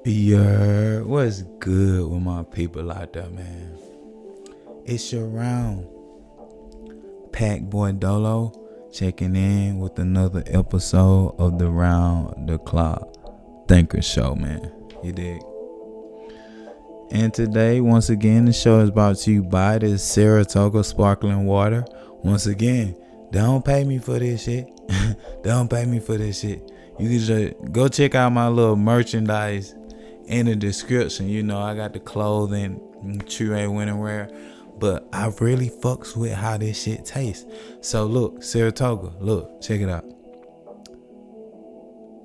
Yeah, what's good with my people out there, man? It's your round. Pack Boy Dolo checking in with another episode of the Round the Clock Thinker Show, man. You dig? And today, once again, the show is brought to you by this Saratoga sparkling water. Once again, don't pay me for this shit. Don't pay me for this shit. You can just go check out my little merchandise in the description. You know, I got the clothing True A Winter Wear, but I really fucks with how this shit tastes. So look, Saratoga, look, check it out.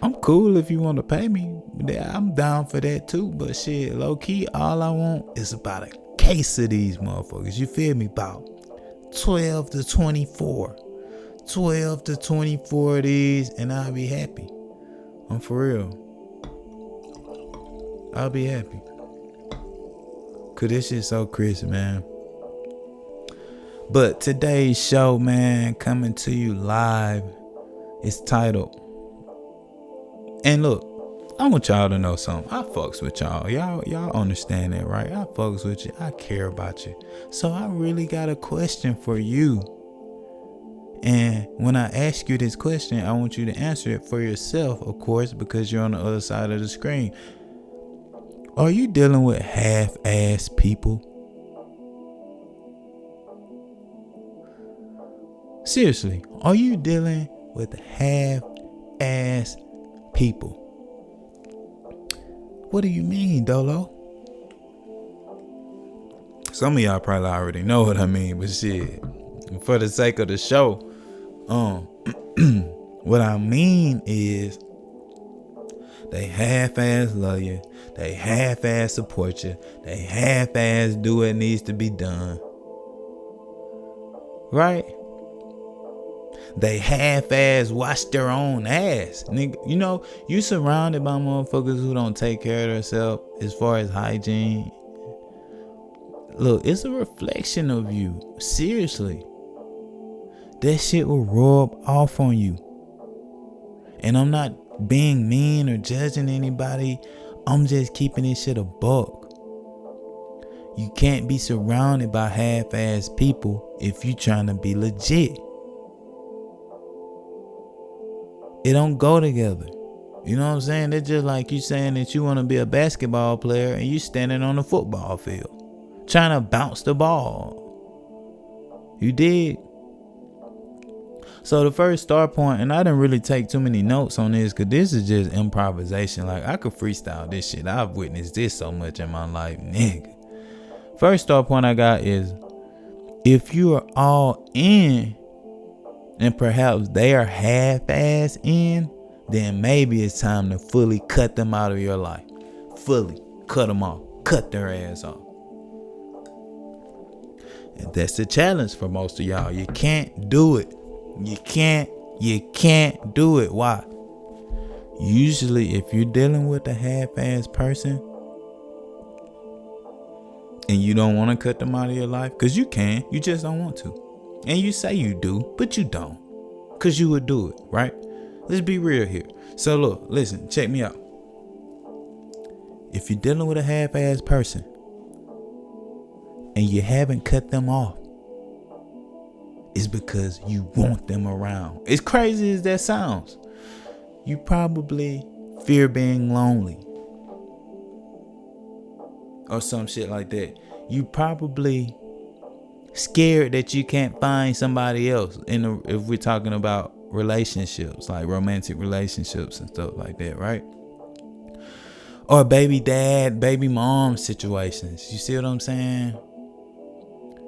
I'm cool if you want to pay me. I'm down for that too. But shit, low key, all I want is about a case of these motherfuckers. You feel me? About 12 to 24. 12 to 24 of these, and I'll be happy. I'm for real. I'll be happy. Cause this shit so crisp, man. But today's show, man, coming to you live, it's titled. And look, I want y'all to know something. I fucks with y'all. Y'all understand that, right? I fucks with you. I care about you. So I really got a question for you. And when I ask you this question, I want you to answer it for yourself, of course, because you're on the other side of the screen. Are you dealing with half-ass people? Seriously, are you dealing with half-ass people? What do you mean, Dolo? Some of y'all probably already know what I mean, but shit, for the sake of the show, what I mean is they half-ass love you, they half-ass support you, they half-ass do what needs to be done, right? They half-ass wash their own ass. Nigga, you know, you surrounded by motherfuckers who don't take care of themselves as far as hygiene. Look, it's a reflection of you. Seriously. That shit will rub off on you. And I'm not being mean or judging anybody. I'm just keeping this shit a buck. You can't be surrounded by half-ass people if you trying to be legit. It don't go together. You know what I'm saying? It's just like you saying that you want to be a basketball player and you standing on the football field trying to bounce the ball. You dig? So the first start point, and I didn't really take too many notes on this because this is just improvisation. Like, I could freestyle this shit. I've witnessed this so much in my life, nigga. First start point I got is, if you are all in and perhaps they are half-ass in, then maybe it's time to fully cut them out of your life. Fully cut them off. Cut their ass off. And that's the challenge for most of y'all. You can't do it. You can't do it. Why? Usually, if you're dealing with a half-ass person and you don't want to cut them out of your life, because you can, you just don't want to. And you say you do, but you don't. Because you would do it, right? Let's be real here. So look, listen, check me out. If you're dealing with a half-ass person and you haven't cut them off, it's because you want them around. As crazy as that sounds, you probably fear being lonely or some shit like that. You probably scared that you can't find somebody else if we're talking about relationships, like romantic relationships and stuff like that, right? Or baby dad, baby mom situations. You see what I'm saying?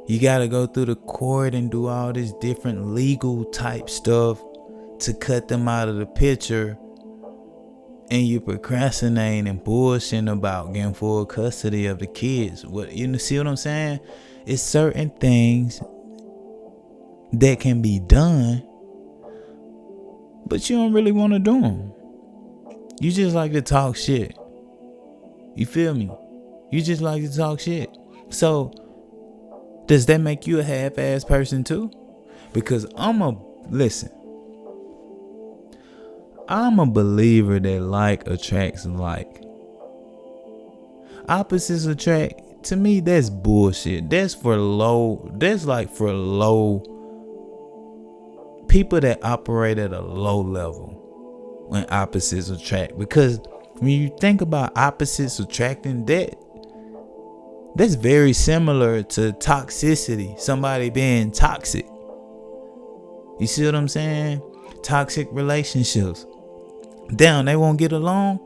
You gotta go through the court and do all this different legal type stuff to cut them out of the picture, and you procrastinating and bullshitting about getting full custody of the kids. What, you see what I'm saying? It's certain things that can be done, but you don't really want to do them. You just like to talk shit. You feel me? You just like to talk shit. So, does that make you a half-ass person too? Because I'm a believer that like attracts like. opposites attract, to me, that's bullshit. That's like for low people that operate at a low level when opposites attract. Because when you think about opposites attracting, that's very similar to toxicity. Somebody being toxic. You see what I'm saying? Toxic relationships. Damn, they won't get along.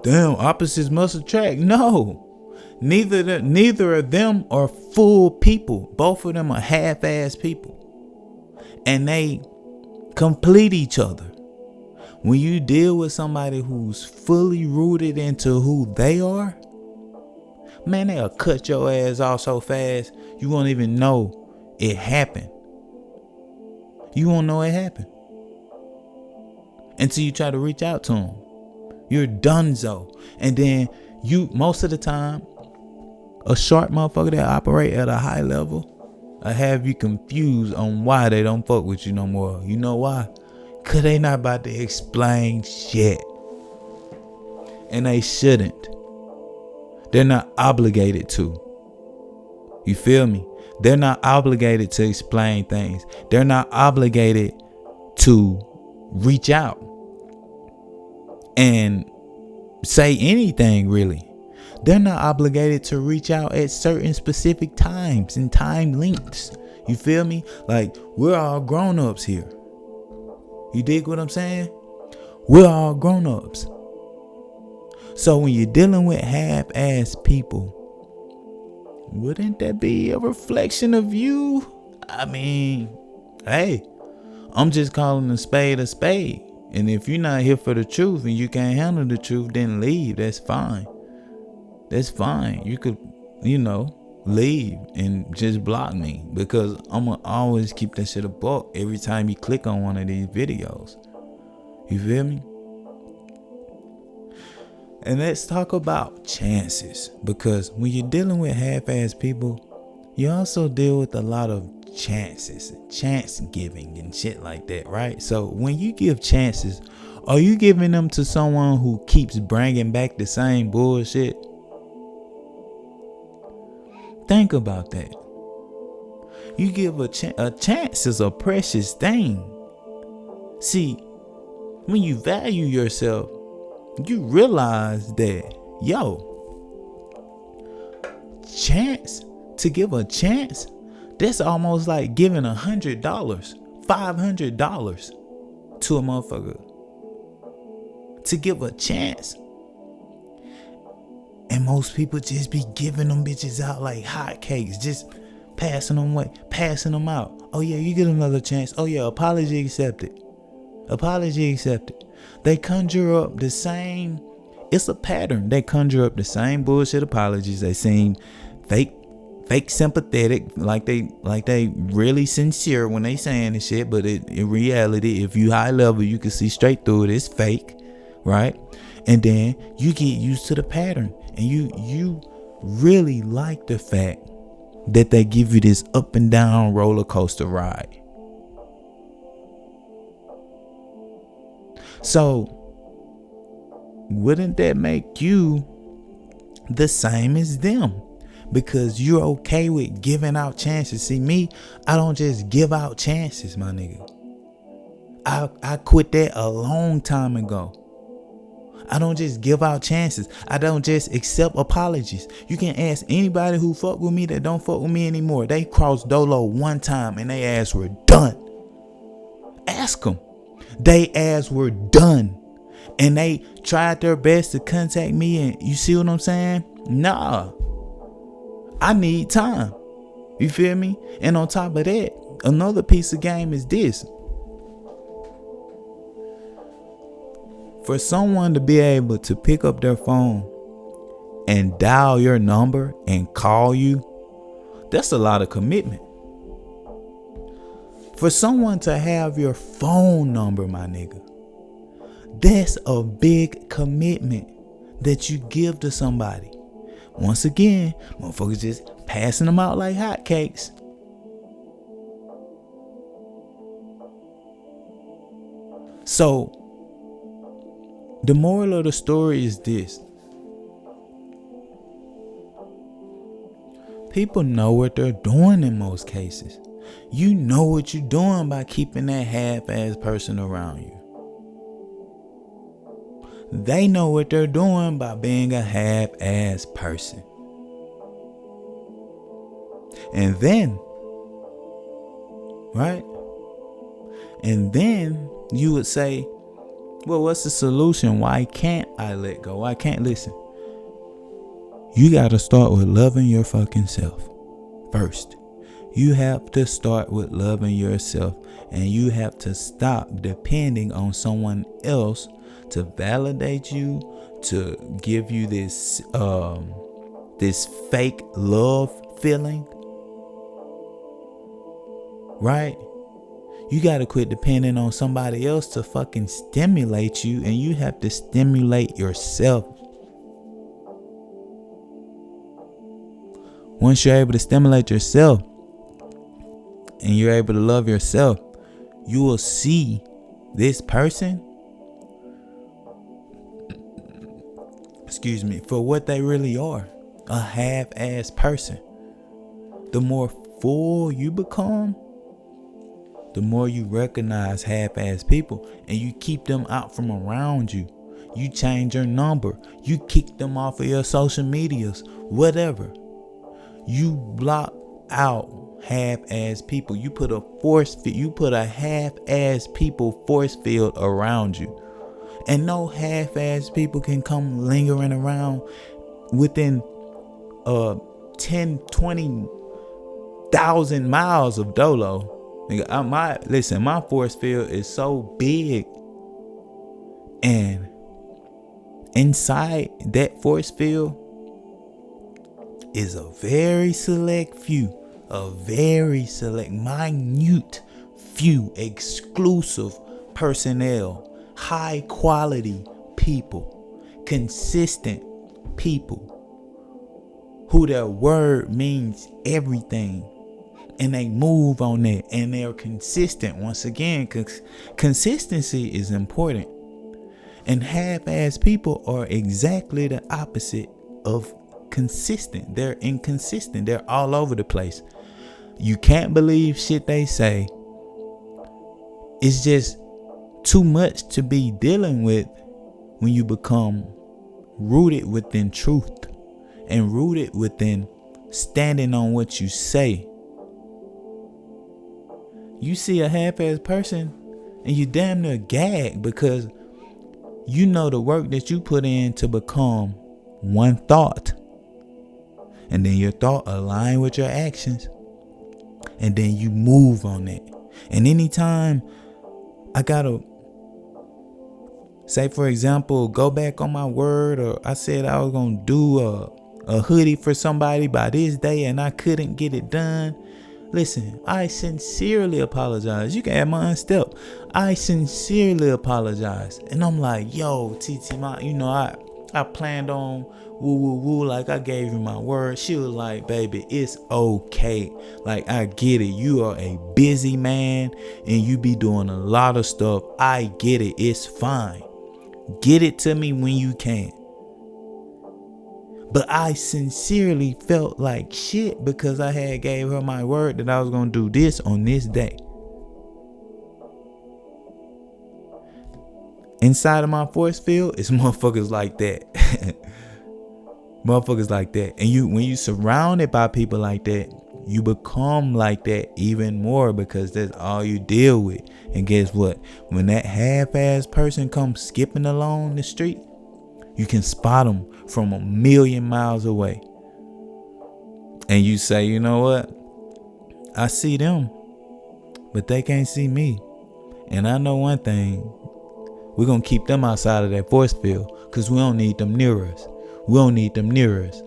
Damn, opposites must attract. No. Neither of them are full people. Both of them are half-ass people. And they complete each other. When you deal with somebody who's fully rooted into who they are, man, they'll cut your ass off so fast you won't even know it happened. You won't know it happened until you try to reach out to them. You're donezo. And then you, most of the time, a sharp motherfucker that operate at a high level, I have you confused on why they don't fuck with you no more. You know why? Cause they not about to explain shit. And they shouldn't. They're not obligated to. You feel me? They're not obligated to explain things. They're not obligated to reach out and say anything, really. They're not obligated to reach out at certain specific times and time lengths. You feel me? Like, we're all grown-ups here. You dig what I'm saying? We're all grown-ups. So when you're dealing with half-ass people, wouldn't that be a reflection of you? I mean, hey, I'm just calling a spade a spade. And if you're not here for the truth and you can't handle the truth, then leave. That's fine. That's fine. You could, leave and just block me, because I'm going to always keep that shit a buck every time you click on one of these videos. You feel me? And let's talk about chances, because when you're dealing with half-ass people, you also deal with a lot of chances, chance giving and shit like that, right? So when you give chances, are you giving them to someone who keeps bringing back the same bullshit? Think about that. You give a chance is a precious thing. See, when you value yourself, you realize that, to give a chance, that's almost like giving $100, $500 to a motherfucker to give a chance. And most people just be giving them bitches out like hotcakes, just passing them away, passing them out. Oh yeah, you get another chance. Oh yeah, apology accepted. Apology accepted. They conjure up the same. It's a pattern. They conjure up the same bullshit apologies. They seem fake sympathetic, like they really sincere when they saying the shit. But in reality, if you high level, you can see straight through it. It's fake, right? And then you get used to the pattern, and you really like the fact that they give you this up and down roller coaster ride. So, wouldn't that make you the same as them? Because you're okay with giving out chances. See, me, I don't just give out chances, my nigga. I quit that a long time ago. I don't just give out chances. I don't just accept apologies. You can ask anybody who fuck with me that don't fuck with me anymore. They crossed Dolo one time and they ass were done. Ask them. They ass were done. And they tried their best to contact me, and you see what I'm saying? Nah. I need time. You feel me? And on top of that, another piece of game is this. For someone to be able to pick up their phone and dial your number and call you, that's a lot of commitment. For someone to have your phone number, my nigga, that's a big commitment that you give to somebody. Once again, motherfuckers just passing them out like hotcakes. So, the moral of the story is this. People know what they're doing in most cases. You know what you're doing by keeping that half-ass person around you. They know what they're doing by being a half-ass person. And then, right? And then you would say, well, what's the solution? Why can't I let go? Why can't listen? You got to start with loving your fucking self first. You have to start with loving yourself, and you have to stop depending on someone else to validate you, to give you this fake love feeling. Right? You got to quit depending on somebody else to fucking stimulate you, and you have to stimulate yourself. Once you're able to stimulate yourself and you're able to love yourself, you will see this person, for what they really are, a half-ass person. The more full you become, the more you recognize half-ass people, and you keep them out from around you. You change your number. You kick them off of your social medias, whatever. You block out half-ass people. You put a half-ass people force field around you. And no half-ass people can come lingering around within 10, 20,000 miles of Dolo. My force field is so big, and inside that force field is a very select few, minute few, exclusive personnel, high quality people, consistent people who their word means everything. And they move on that, and they're consistent. Once again, consistency is important. And half-ass people are exactly the opposite of consistent. They're inconsistent. They're all over the place. You can't believe shit they say. It's just too much to be dealing with when you become rooted within truth and rooted within standing on what you say. You see a half-ass person and you damn near gag, because you know the work that you put in to become one thought, and then your thought align with your actions, and then you move on it. And anytime I gotta, say for example, go back on my word, or I said I was gonna do a hoodie for somebody by this day and I couldn't get it done. Listen, I sincerely apologize. You can add my unstep. I sincerely apologize. And I'm like, yo, TT, I planned on woo, like I gave you my word. She was like, baby, it's okay. Like, I get it. You are a busy man and you be doing a lot of stuff. I get it. It's fine. Get it to me when you can. But I sincerely felt like shit because I had gave her my word that I was going to do this on this day. Inside of my force field, it's motherfuckers like that. Motherfuckers like that. And when you surrounded by people like that, you become like that even more, because that's all you deal with. And guess what? When that half-ass person comes skipping along the street, you can spot them from 1,000,000 miles away. And you say, you know what? I see them, but they can't see me. And I know one thing. We're going to keep them outside of that force field, because we don't need them near us. We don't need them near us.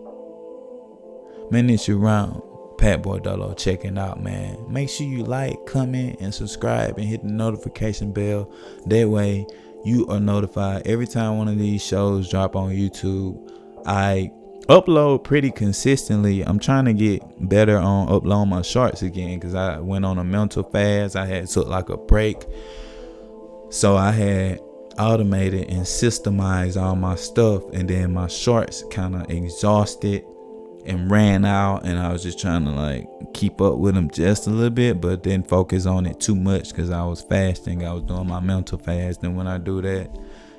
Man, it's your round. Pat Boy Dolo checking out, man. Make sure you like, comment, and subscribe, and hit the notification bell. That way you are notified every time one of these shows drop on YouTube. I upload pretty consistently. I'm trying to get better on uploading my shorts again, because I went on a mental fast. I had took like a break. So I had automated and systemized all my stuff, and then my shorts kind of exhausted. and ran out, and I was just trying to like keep up with them just a little bit, but didn't focus on it too much because I was fasting. I was doing my mental fast, and when I do that,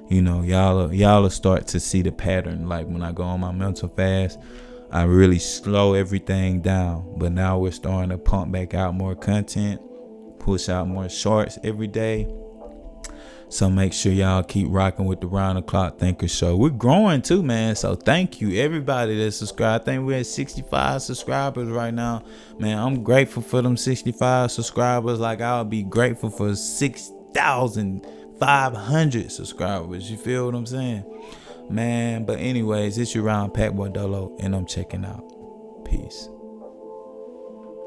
you know, y'all will start to see the pattern. Like when I go on my mental fast, I really slow everything down. But now we're starting to pump back out more content, push out more shorts every day. So make sure y'all keep rocking with the Round the Clock Thinker Show. We're growing too, man. So thank you everybody that subscribed. I think we're at 65 subscribers right now. Man, I'm grateful for them 65 subscribers. Like I'll be grateful for 6,500 subscribers. You feel what I'm saying? Man, but anyways, it's your Round Pack Boy Dolo, and I'm checking out. Peace.